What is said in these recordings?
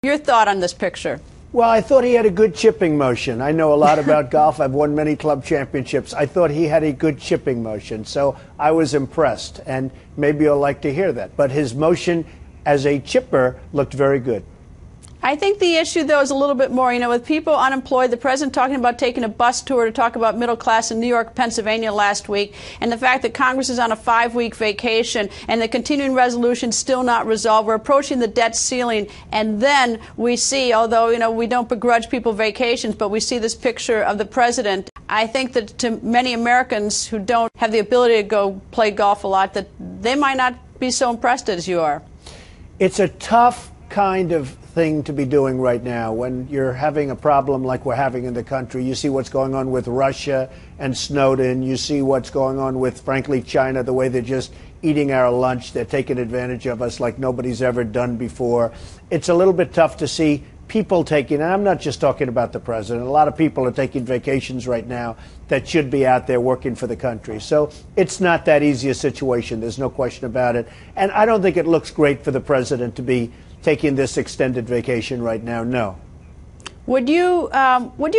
Your thought on this picture? Well, I thought he had a good chipping motion. I know a lot about golf. I've won many club championships. I thought he had a good chipping motion, so I was impressed, and maybe you'll like to hear that. But his motion as a chipper looked very good. I think the issue, though, is a little bit more, with people unemployed, the president talking about taking a bus tour to talk about middle class in New York, Pennsylvania last week, and the fact that Congress is on a 5-week vacation and the continuing resolution still not resolved. We're approaching the debt ceiling, and then we see, although, we don't begrudge people vacations, but we see this picture of the president. I think that to many Americans who don't have the ability to go play golf a lot, that they might not be so impressed as you are. It's a tough kind of thing to be doing right now when you're having a problem like we're having in the country. You see what's going on with Russia and Snowden. You see what's going on with, frankly, China, the way they're just eating our lunch. They're taking advantage of us like nobody's ever done before. It's a little bit tough to see people taking, and I'm not just talking about the president, a lot of people are taking vacations right now that should be out there working for the country. So it's not that easy a situation. There's no question about it. And I don't think it looks great for the president to be taking this extended vacation right now, no. Would you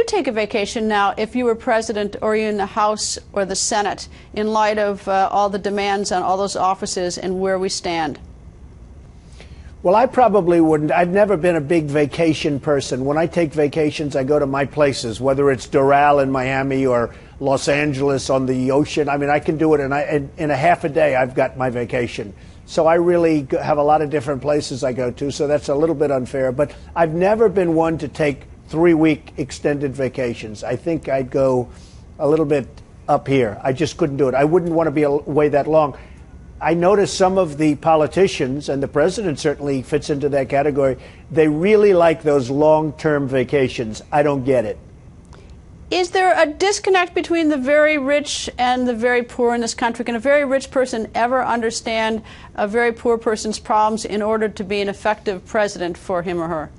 take a vacation now if you were president or you in the House or the Senate in light of all the demands on all those offices and where we stand? Well, I probably wouldn't. I've never been a big vacation person. When I take vacations, I go to my places, whether it's Doral in Miami or Los Angeles on the ocean. I mean, I can do it in a half a day. I've got my vacation. So I really have a lot of different places I go to, so that's a little bit unfair. But I've never been one to take 3-week extended vacations. I think I'd go a little bit up here. I just couldn't do it. I wouldn't want to be away that long. I notice some of the politicians, and the president certainly fits into that category, they really like those long-term vacations. I don't get it. Is there a disconnect between the very rich and the very poor in this country? Can a very rich person ever understand a very poor person's problems in order to be an effective president for him or her?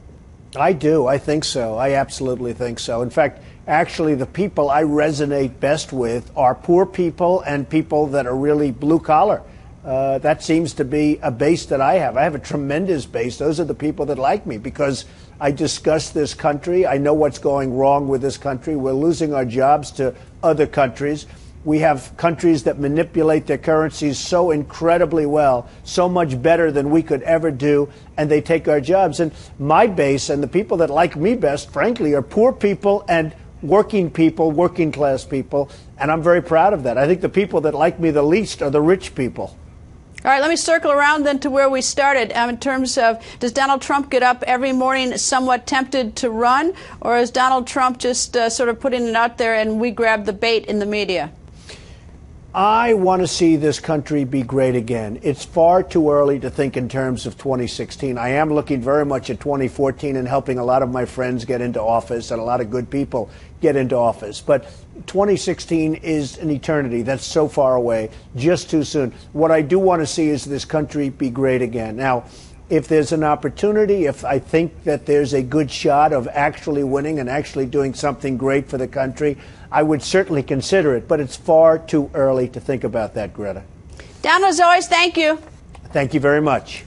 I do. I think so. I absolutely think so. In fact, actually, the people I resonate best with are poor people and people that are really blue collar. That seems to be a base that I have. I have a tremendous base. Those are the people that like me because I discuss this country. I know what's going wrong with this country. We're losing our jobs to other countries. We have countries that manipulate their currencies so incredibly well, so much better than we could ever do, and they take our jobs. And my base and the people that like me best, frankly, are poor people and working people, working class people, and I'm very proud of that. I think the people that like me the least are the rich people. All right, let me circle around then to where we started. In terms of, does Donald Trump get up every morning somewhat tempted to run, or is Donald Trump just sort of putting it out there and we grab the bait in the media? I want to see this country be great again. It's far too early to think in terms of 2016. I am looking very much at 2014 and helping a lot of my friends get into office and a lot of good people get into office. But 2016 is an eternity. That's so far away, just too soon. What I do want to see is this country be great again. Now, if there's an opportunity, if I think that there's a good shot of actually winning and actually doing something great for the country, I would certainly consider it, but it's far too early to think about that, Greta. Donald, as always, thank you. Thank you very much.